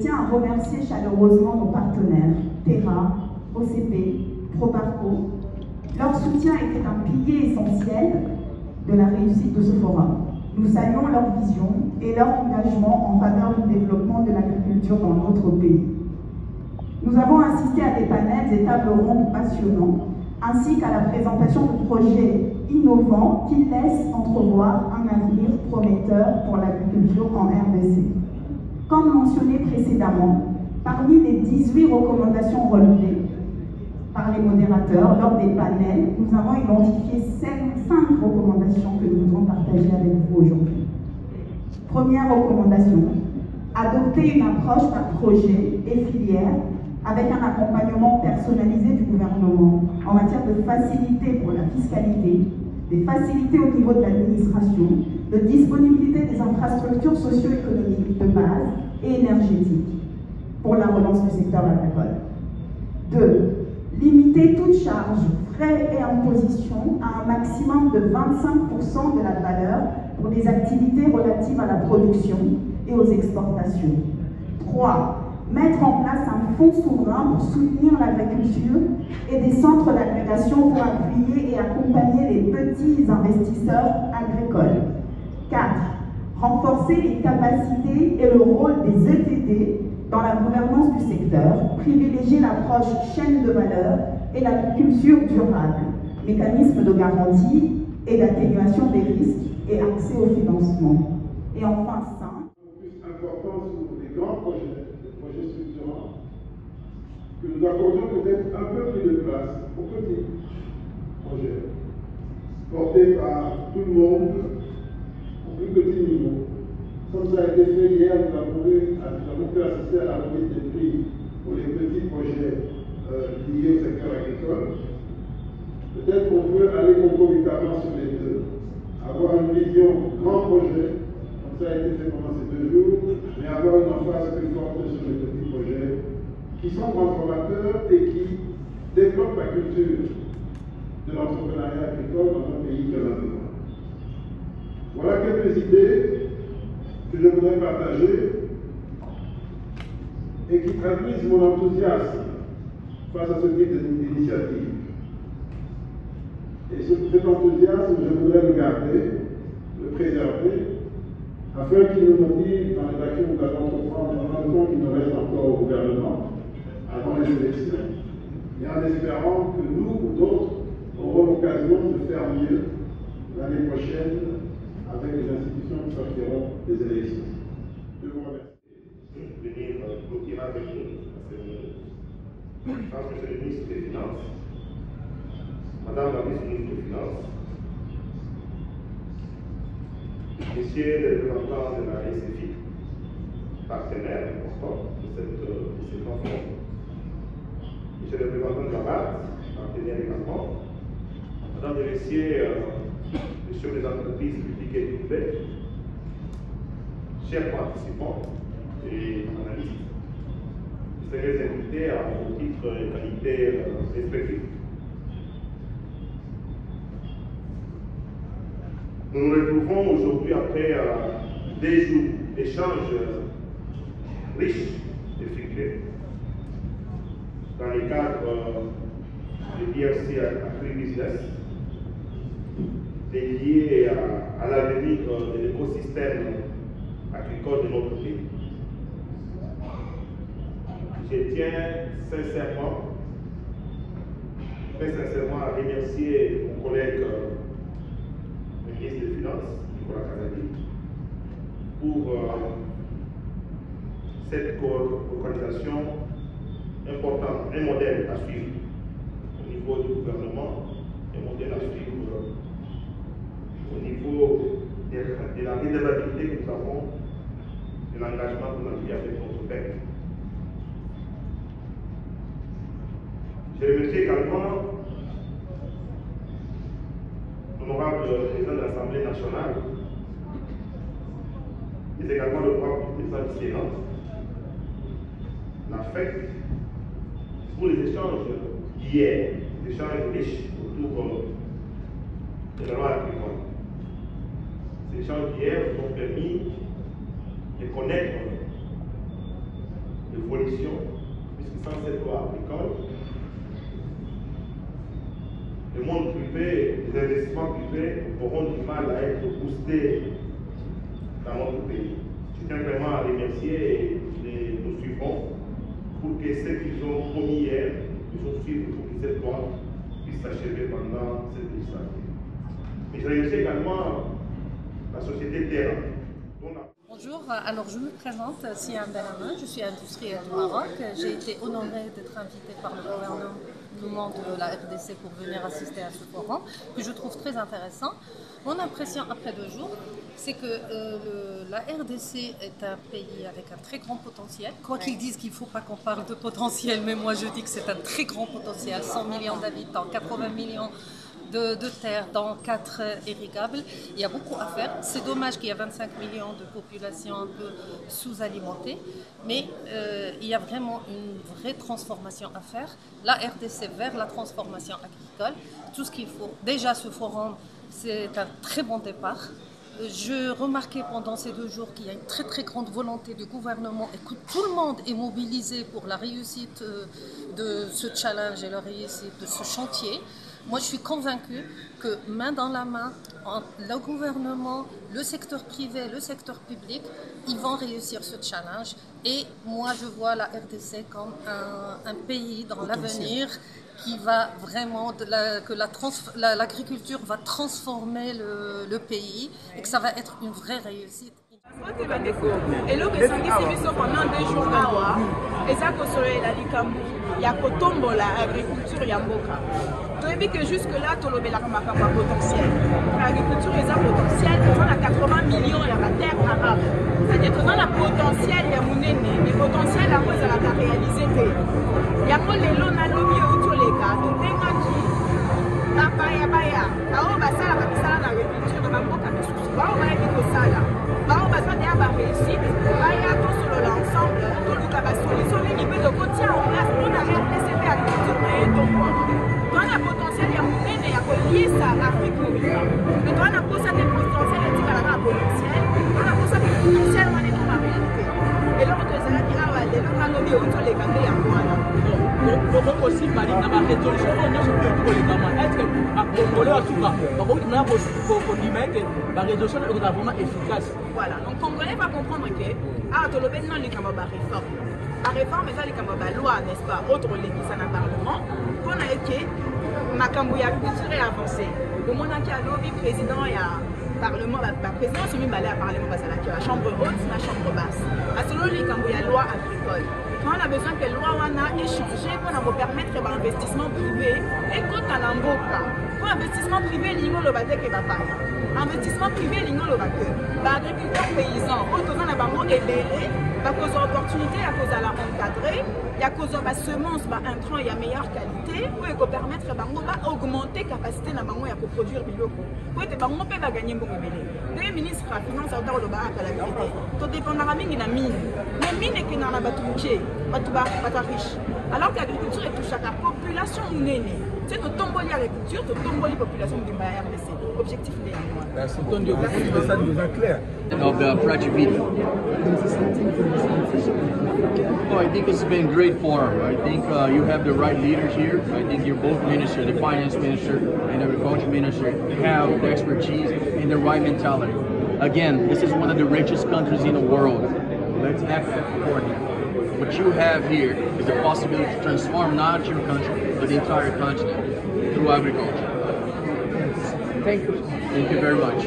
tiens à remercier chaleureusement nos partenaires, Terra, OCP, Proparco. Leur soutien était un pilier essentiel de la réussite de ce forum. Nous saluons leur vision et leur engagement en faveur du développement de l'agriculture dans notre pays. Nous avons assisté à des panels et tables rondes passionnants, ainsi qu'à la présentation de projets innovants qui laissent entrevoir un avenir prometteur pour l'agriculture en RDC. Comme mentionné précédemment, parmi les 18 recommandations relevées par les modérateurs lors des panels, nous avons identifié 5 recommandations que nous voudrons partager avec vous aujourd'hui. Première recommandation, adopter une approche par projet et filière avec un accompagnement personnalisé du gouvernement en matière de facilité pour la fiscalité, des facilités au niveau de l'administration, de disponibilité des infrastructures socio-économiques de base et énergétiques pour la relance du secteur agricole. 2. Limiter toute charge, frais et impositions à un maximum de 25% de la valeur pour des activités relatives à la production et aux exportations. 3. Mettre en place un fonds souverain pour soutenir l'agriculture et des centres d'agrégation pour appuyer et accompagner les petits investisseurs agricoles. 4. Renforcer les capacités et le rôle des ETD dans la gouvernance du secteur, privilégier l'approche chaîne de valeur et l'agriculture durable, mécanisme de garantie et d'atténuation des risques et accès au financement. Et enfin, 5. Plus important sur les grands projets, les projets structurants, que nous accordions peut-être un peu plus de place aux petits projets, portés par tout le monde, au plus petit niveau. Comme ça a été fait hier, nous avons pu assister à la remise des prix pour les petits projets liés au secteur agricole. Peut-être qu'on peut aller concomitamment sur les deux, avoir une vision grand projet, comme ça a été fait pendant ces 2 jours, mais avoir une emphase plus forte sur les petits projets qui sont transformateurs et qui développent la culture de l'entrepreneuriat agricole dans un pays comme le nôtre. Voilà quelques idées que je voudrais partager et qui traduisent mon enthousiasme face à ce type d'initiative. Et cet enthousiasme, je voudrais le garder, le préserver, afin qu'il nous motive dans les actions que nous allons entreprendre dans le temps qu'il nous reste encore au gouvernement, avant les élections, et en espérant que nous ou d'autres auront l'occasion de faire mieux l'année prochaine avec les institutions qui sortiront des élections. Je vous remercie. Venir clôturer avec nous la cérémonie. Je pense que c'est le ministre des Finances, Madame la vice-ministre des Finances, Messieurs les représentants de la SFI, partenaires importants de cette conférence, Monsieur le représentant de la BAT, partenaire également, Mesdames et Messieurs, Messieurs les entreprises publiques et privées, chers participants et analystes, je serai invité à vos titres et qualités respectifs. Nous nous retrouvons aujourd'hui après des jours d'échanges riches et fructueux dans le cadre de BRC Agribusiness dédié à l'avenir de l'écosystème agricole de notre pays. Je tiens très sincèrement à remercier mon collègue le ministre des Finances, Nicolas Kazadi, pour cette organisation importante, un modèle à suivre au niveau du gouvernement, un modèle à suivre au niveau de la redevabilité que nous avons, de l'engagement que nous avons pris avec notre peuple. Je remercie également l'honorable président de l'Assemblée nationale, mais également le président du Sénat, la fête pour les échanges d'hier, des échanges riches autour de la loi agricole. Ces échanges d'hier nous ont permis de connaître évolution, puisque sans cette loi agricole, le monde privé, les investissements privés auront du mal à être boostés dans notre pays. Je tiens vraiment à remercier et nous suivons pour que ce qu'ils ont promis hier, nous ont suivi pour que cette loi puisse s'achever pendant cette législature. Mais je remercie également la société Terra. Bonjour, alors je me présente, Siam Benhamin, je suis industrielle du Maroc. J'ai été honorée d'être invitée par le gouvernement de la RDC pour venir assister à ce forum, que je trouve très intéressant. Mon impression après 2 jours, c'est que la RDC est un pays avec un très grand potentiel. Quoi qu'ils disent qu'il ne faut pas qu'on parle de potentiel, mais moi je dis que c'est un très grand potentiel, 100 millions d'habitants, 80 millions de terres dans 4 irrigables. Il y a beaucoup à faire. C'est dommage qu'il y a 25 millions de population un peu sous-alimentée, mais il y a vraiment une vraie transformation à faire. La RDC vers la transformation agricole, tout ce qu'il faut. Déjà ce forum, c'est un très bon départ. Je remarquais pendant ces 2 jours qu'il y a une très très grande volonté du gouvernement et que tout le monde est mobilisé pour la réussite de ce challenge et la réussite de ce chantier. Moi, je suis convaincue que main dans la main, le gouvernement, le secteur privé, le secteur public, ils vont réussir ce challenge. Et moi, je vois la RDC comme un pays dans l'avenir qui va vraiment, que l'agriculture va transformer le pays et que ça va être une vraie réussite. Et l'eau que sangisi biso pendant 2 jours awa eza kosolela likambo ya kotombola agriculture ya mboka. Toyebi que jusque là tolobelaka makambo ya potentiel. L'agriculture eza potentiel, eza na 80 millions ya baterre arable. C'est-à-dire toza na potentiel ya monene, mais potentiel yango ezalaka réalisé te. Yango lelo nalobi euti oleka tobengaki bapaya bao basalaka misala na agriculture na bamboka misusu bao bayebi kosala bao baza deya baréussite baya tosolola ensemble toluka basolution mingi mpe tokotia en place mpona RDCP agriculture na ye tokwana toana potentiel ya monene ya koliisa afrique mobima me toana posa te potentiel etikalaka na potentiel toana posa te potentiel wana etoma réalité eloko tozalaki awa lelo nalobi euti oleka nde yango wana pourquoi aussi Mali n'a pas résolution on a pour les gamins est-ce que congolais en tout cas par contre on a pour que la résolution est vraiment efficace. Voilà, donc congolais va comprendre que ah to lobe non les kamba ba réforme. La réforme est les kamba ba loi n'est-ce pas autre les qui ça na parlement qu'on a été makambo ya culture avancé. Le monde qui a lobby président ya parlement ba président soumis balé à parlement parce que la chambre haute la chambre basse. À selon les kamba ya loi agricole. On a besoin que la loi wana échanger pour nous permettre l'investissement privé et quand on a mboka pour investissement privé lingo le bate que va pas investissement privé lingo le bate ba agriculteur paysan autour na bango ebele ba cause opportunité à cause à la encadrer ya cause ba semence ba intrant ya meilleure qualité pour que permettre bango ba augmenter capacité na bango ya produire biloko pour que bango pe ba gagner mbongo ebele le ministre la finance autant le ba à la vérité to dépendra mingi na mine mais mine qui na ba touché pas riche. Alors que l'agriculture touche à la population nénée. C'est notre tomboli agriculture, notre tomboli population du RDC. Objectif de Merci. Le message nous est clair. Of the project video. Well, I think it's been a great forum. I think you have the right leaders here. I think you're both minister, the finance minister and the agriculture minister, have the expertise and the right mentality. Again, this is one of the richest countries in the world. Let's act accordingly. What you have here is the possibility to transform not your country, but the entire continent through agriculture. Thank you. Thank you very much.